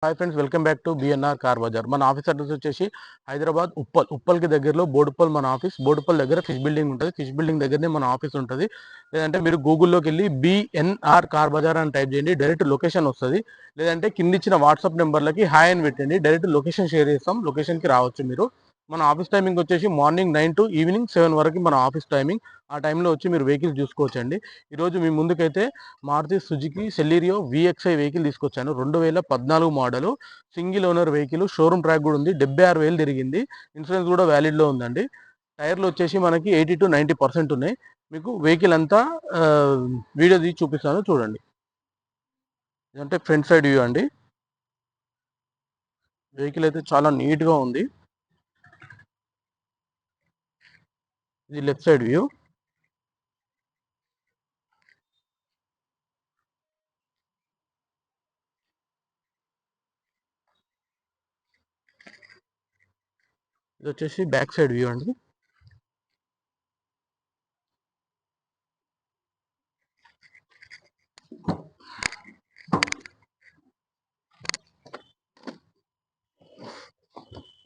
Hi friends, welcome back to BNR car Bazaar. మన office address వచ్చేసి హైదరాబాద్ ఉప్పల్కి దగ్గరలో బోడుప్పల్ మన ఆఫీస్. బోడుప్పల్ దగ్గర ఫిష్ బిల్డింగ్ ఉంటుంది. ఫిష్ బిల్డింగ్ దగ్గరనే మన ఆఫీస్ ఉంటుంది. లేదంటే మీరు గూగుల్లోకి వెళ్ళి బిఎన్ఆర్ కార్ బజార్ అని టైప్ చేయండి, డైరెక్ట్ లొకేషన్ వస్తుంది. లేదంటే కింద ఇచ్చిన వాట్సాప్ నెంబర్లకి హాయ్ అని పెట్టండి, డైరెక్ట్ లొకేషన్ షేర్ చేస్తాం. లొకేషన్కి రావచ్చు మీరు. మన ఆఫీస్ టైమింగ్ వచ్చేసి మార్నింగ్ 9 to ఈవినింగ్ 7 వరకు మన ఆఫీస్ టైమింగ్. ఆ టైంలో వచ్చి మీరు వెహికల్స్ చూసుకోవచ్చండి. ఈరోజు మీ ముందుకైతే Maruti Suzuki Celerio VXI vehicle తీసుకొచ్చాను. 2014 model, single owner vehicle, showroom track కూడా ఉంది. 76,000 తిరిగింది. ఇన్సూరెన్స్ కూడా వ్యాలిడ్లో ఉందండి. టైర్లు వచ్చేసి మనకి 80 to 90% ఉన్నాయి. మీకు వెహికల్ అంతా వీడియో తీసి చూపిస్తాను, చూడండి. ఇదంటే ఫ్రంట్ సైడ్ వ్యూ అండి. వెహికల్ అయితే చాలా నీట్గా ఉంది. ఇది లెఫ్ట్ సైడ్ వ్యూ. ఇది వచ్చేసి బ్యాక్ సైడ్ వ్యూ అండి.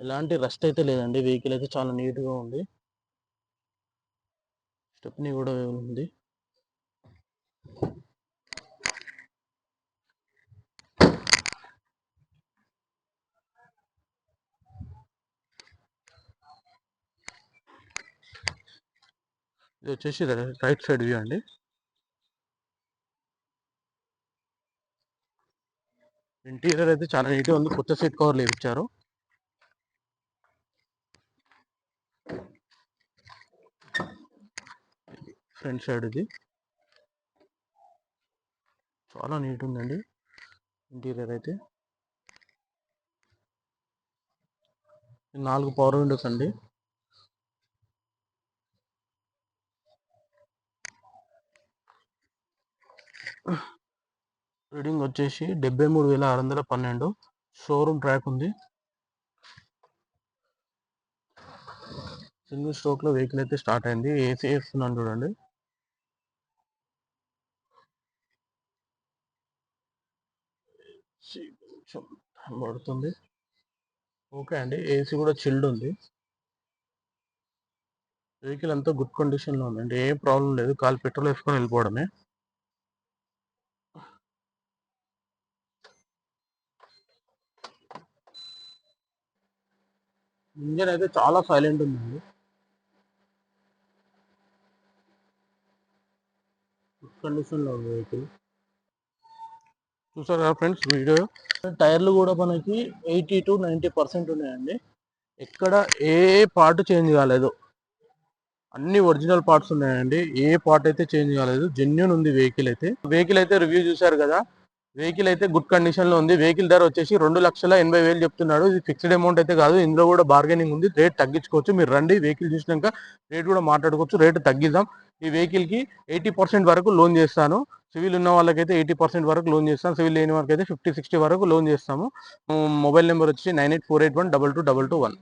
ఎలాంటి రస్ట్ అయితే లేదండి. వెహికల్ అయితే చాలా నీట్గా ఉంది. స్టెప్నీ కూడా ఉంది. ఇది వచ్చేసి రైట్ సైడ్ వ్యూ అండి. ఇంటీరియర్ అయితే చాలా నీట్గా ఉంది. కొత్త సీట్ కవర్లు ఇచ్చారు. ఫ్రంట్ సైడ్ ఇది చాలా నీట్ ఉందండి. ఇంటీరియర్ అయితే 4 పవర్ విండోస్ అండి. రీడింగ్ వచ్చేసి 73,612. షోరూమ్ ట్రాక్ ఉంది. సింగిల్ స్ట్రోక్ లో వెహికల్ అయితే స్టార్ట్ అయింది. ఏసీ వేస్తున్నాను చూడండి. పడుతుంది. ఓకే అండి. ఏసీ కూడా చిల్డ్ ఉంది. వెహికల్ అంతా గుడ్ కండిషన్ లో ఉందండి. ఏం ప్రాబ్లం లేదు. కాల్ పెట్రోల్ వేసుకొని వెళ్ళిపోవడమే. ఇంజన్ అయితే చాలా సైలెంట్ ఉందండి. గుడ్ కండిషన్ లో ఉంది వెహికల్. చూసారు కదా ఫ్రెండ్స్ వీడియో. టైర్లు కూడా మనకి 80 to 90% ఉన్నాయండి. ఎక్కడ ఏ పార్ట్ చేంజ్ కాలేదు. అన్ని ఒరిజినల్ పార్ట్స్ ఉన్నాయండి. ఏ పార్ట్ అయితే చేంజ్ కాలేదు. జెన్యూన్ ఉంది వెహికల్ అయితే. వెహికల్ అయితే రివ్యూ చూసారు కదా. వెహికల్ అయితే గుడ్ కండిషన్ లో ఉంది. వెహికల్ ధర వచ్చేసి 2,80,000 చెప్తున్నాడు. ఇది ఫిక్స్డ్ అమౌంట్ అయితే కాదు. ఇందులో కూడా బార్గెనింగ్ ఉంది. రేట్ తగ్గించుకోవచ్చు. మీరు రండి, వెహికల్ చూసినాక రేట్ కూడా మాట్లాడుకోవచ్చు. రేట్ తగ్గిద్దాం. ఈ వెహికల్ కి 80% వరకు లోన్ చేస్తాను. సివిల్ ఉన్న వాళ్ళకైతే 80% వరకు లోన్ చేస్తాను. సివిల్ లేని వాళ్ళకి అయితే 50-60 వరకు లోన్ చేస్తాము. మొబైల్ నెంబర్ వచ్చి 9848122221.